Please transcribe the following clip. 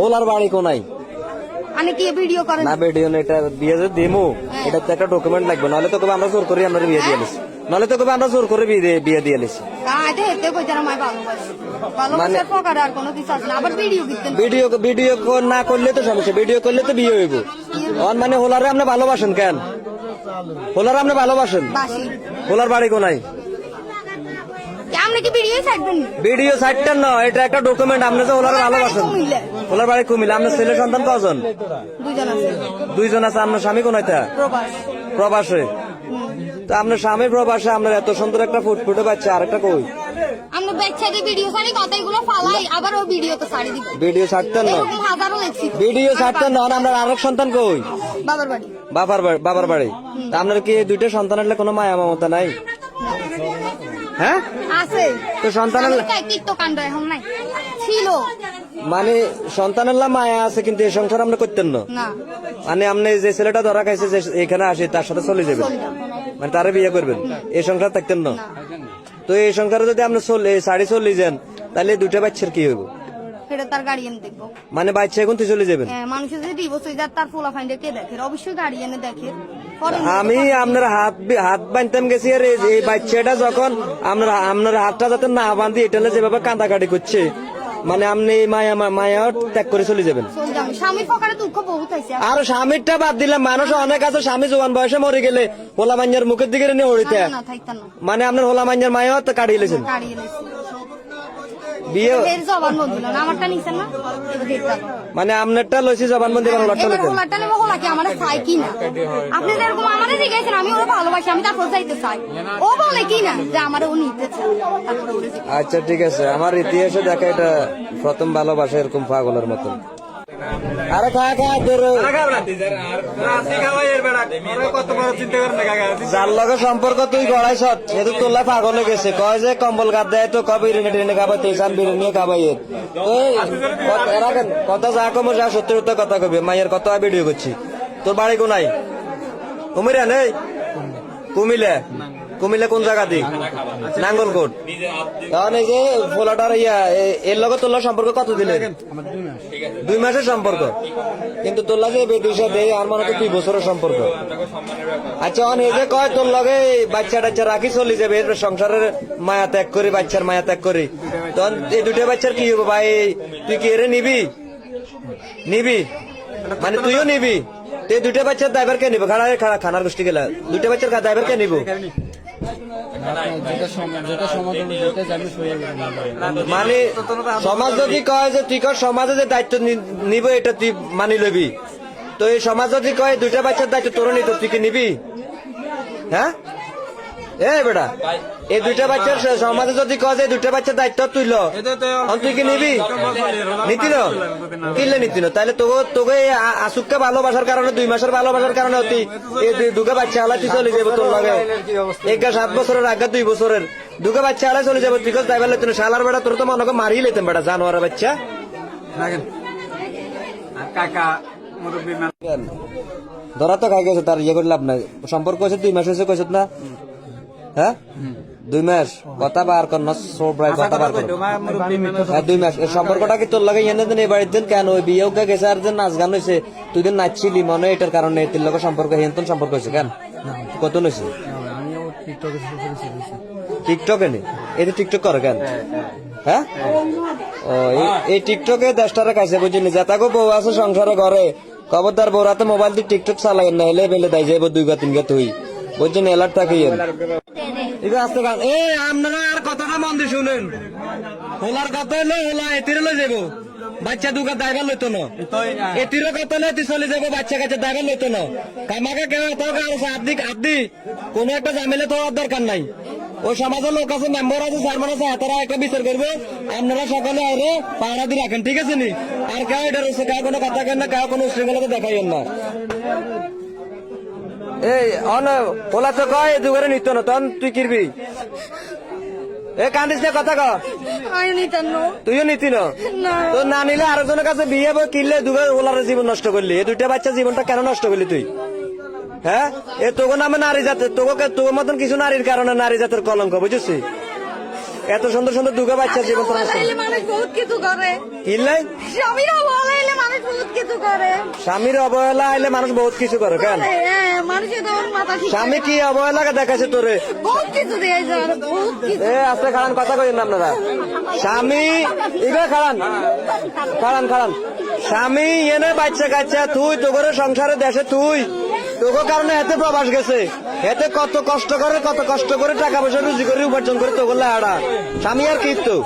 ওলার বাড়ি কোনায় আমি কি ভিডিও করেন না ভিডিও না, এটা বিয়ে যে দেমো এটা তো একটা ডকুমেন্ট লাগবে, নাহলে তো কবে আমরা জোর করে আমরা বিয়ে দিয়ে লিছি, নাহলে তো কবে আমরা জোর করে বিয়ে দিয়ে লিছি। ভিডিও না করলে তো সমস্যা, ভিডিও করলে তো বিয়ে হইব। মানে হোলারে আপনি ভালোবাসেন কেন? হোলারে আপনি ভালোবাসেন? হোলার বাড়ি কোনায়? ভিডিও সাইডটা না, এটা একটা ডকুমেন্ট। আপনি যে ওনারা ভালোবাসেন, ওনার বাড়ি কুমিল্লা। আপনার ছেলে সন্তান কজন? দুইজন আছে। আপনার স্বামী কোনায়? প্রবাসে। তো আপনার স্বামী প্রবাসে, আপনার এত সুন্দর একটা ফুটফুটে বাচ্চা, আরেকটা কই? ভিডিও ছাড়তেন না, ভিডিও ছাড়তেন না। আপনার আরেক সন্তান কই? বাবার বাড়ি। তা আপনার কি দুইটা সন্তান আসলে কোনো মায়া মমতা নাই? হ্যাঁ আছে তো সন্তানের ছিল, মানে সন্তানের মায়া আছে, কিন্তু এই সংসার আমরা করতেন না। মানে আপনি যে ছেলেটা ধরা খাইছে যে এখানে আসে তার সাথে চলে যাবেন, মানে তারে বিয়ে করবেন, এই সংসার থাকতেন না। তো এই সংসারে যদি আপনি সাড়ে চলে যান, তাহলে দুইটা বাচ্চার কি হইব? মানে বাচ্চা এখন তুই চলে যাবেন। মানুষের যদি ডিভোর্স হয়ে যায় তার পোলা ফাইন্ডে কে দেখে? অবশ্যই গার্ডিয়ানে দেখে। আমি আপনার হাত বাঁধতাম গেছি, আর এই বাচ্চাটা যখন আপনার হাতটা যাতে না বাঁধি, এটা যেভাবে কাঁদাকাটি করছে, মানে আপনি মায়া ত্যাগ করে চলে যাবেন। আর স্বামীরটা বাদ দিলাম, মানুষ অনেক আছে স্বামী জোয়ান বয়সে মরে গেলে হোলা মাঞ্জার মুখের দিকে নিয়ে হরিতে, মানে আপনার হোলা মাঞ্জার মায়াও তো কাটিয়ে লেছেন। বিয়ে মানে আপনারটা লইছি জবানবন্দি, আচ্ছা ঠিক আছে। আমার ইতিহাসে দেখা এটা প্রথম ভালোবাসা এরকম পাগলের মতন। আরে যার লগে সম্পর্ক তুই গড়াইছ সেহেতু তোলা পাগল হয়ে গেছে, কয় যে কম্বল গাদ দেয় তো কবে বিরিয়ানি টিরিয়ানি খাবাই, তেইশান বিরিয়ানি খাবাই। কথা যা কম যা সত্যি সত্য কথা কবি। মায়ের কত ভিডিও করছি। তোর বাড়ি কোনায়? কুমিরা নেই? কুমিল্লা কোন জায়গা দিক? নাঙ্গলকোট। তাহলে এই যে ফোলাটার এর লগে তোর সম্পর্ক কত দিলে? 2 মাসের সম্পর্ক, কিন্তু তোর লাগে বেদুসা দেয় আর মনে হয় 2 বছরের সম্পর্ক। আচ্ছা এই যে কয় তোর লগে বাচ্চা টাচ্চা রাখি চলে যাবে, সংসারের মায়া ত্যাগ করি, বাচ্চার মায়া ত্যাগ করি, তখন এই দুটো বাচ্চার কি হবো ভাই? তুই কি এরে নিবি? মানে তুইও নিবি? এই দুটো বাচ্চার ড্রাইভার কে নিবো? খানার গোষ্ঠী গেলা দুটো বাচ্চার ড্রাইভার কে নিবো? মানে সমাজ যদি কয় যে তুই সমাজে যে দায়িত্ব নিব, এটা তুই মানি লবি। তো এই সমাজ যদি কয় দুইটা বাচ্চার দায়িত্ব তোর নিত, তুই কি নিবি? হ্যাঁ বেটা, এই দুইটা বাচ্চার সমাজে যদি কয় যে দুইটা বাচ্চার দায়িত্ব তুই তুই কি নিবি? নিতিল তাহলে তোকে আসুককে ভালোবাসার কারণে 2 মাসের ভালোবাসার কারণে তুই এই দুটো বাচ্চা হালাই তুই চলে যাবো। তোর লাগে 7 বছরের আগে 2 বছরের দুটো বাচ্চা হালাই চলে যাবো, তুই ড্রাইভার লেতেন শালার বেটা, তোর তো মনে মারিয়ে লেতেন বেটা, জানোয়ার বাচ্চা। ধরা তো খাই গেছে, তার ইয়ে করে লাভ নাই। সম্পর্ক হয়েছে 2 মাস হয়েছে কইছত না? হ্যাঁ 2 মাস কথা বার কর না, কথা বার কর। 2 মাস সম্পর্কটা কি তোর লাগে এনে দিন? এবারের দিন কেন ওই বিয়ে গেছে আর দিন নাচ গান হয়েছে, তুই দিন নাচছিলি মনে এটার কারণে তোর লোক সম্পর্ক হেনতন সম্পর্ক হয়েছে কেন? কত হয়েছে? টিকটকে নেই? এই টিকটক করে কেন? হ্যাঁ এই টিকটকে 10টারে কাছে বুঝলি, যেতাগো বউ আছে সংসারে ঘরে, খবরদার বউরাতে মোবাইল দিয়ে টিকটক চালাই না, হেলে বেলে দেয় যাবো 2 গা 3 গা তুই বুঝছেন, এলার থাকি। আপনারা আর কথাটা মন দিয়ে শুনেন, হোলার কথা হলো হোলা এতিরে লই যাবো, বাচ্চা 2 গা ড্রাইভার লইতো না, এতিরে কথা হলে তুই চলে যাবো, বাচ্চা কাছে ড্রাইভার লইতো না। কামাকে কেউ আদি কোন একটা ঝামেলা তো দরকার নাই। ওই সমাজের লোক আছে, মেম্বার আছে, চেয়ারম্যান আছে, তারা একটা বিচার করবে। আপনারা সকলে আরে পাহারা দিয়ে রাখেন, ঠিক আছে নি? আর কেউ এটা রয়েছে, কেউ কোনো কথা কেন না, কেউ কোনো উশৃঙ্খলতা দেখাইয়েন না। এই ওলা তো কয় দুগারে নিত না, তখন তুই কিরবি? কান্দিস না, কথা কর। তুইও নিতি না? তো না নিলে আরেকজনের কাছে বিয়ে কিনলে দুগার ওলার জীবন নষ্ট করলি, এই 2টা বাচ্চা জীবনটা কেন নষ্ট করলি তুই? হ্যাঁ তোকে নামে নারী জাতের, তোর মতন কিছু নারীর কারণে নারী জাতের কলঙ্ক, বুঝেছি? এত সুন্দর সুন্দর দুগা বাচ্চা জীবন তোর নষ্ট হইলে মানুষ বহুত কিছু করে কিনলাই স্বামীর অবহেলা হইলে মানুষ বহুত কিছু করে স্বামীর অবহেলা আইলে মানুষ বহুত কিছু করে কেন হ্যাঁ মানুষের তখন মাথা ঠিক স্বামী কি অবহেলাকে দেখাচ্ছে তোরে বহুত কিছু দিয়ে যায় বহুত কিছু এ আস্তে খারান কথা কইেন না আপনারা স্বামী এগুলো খারান খারান খারান স্বামী এনে বাচ্চা কাচ্চা তুই তোর সংসারে দেশে তুই তোকে কারণে এতে প্রবাস গেছে এতে কত কষ্ট করে টাকা পয়সা রুজি করে উপার্জন করে তোগুলো হাড়া স্বামী আর কি তো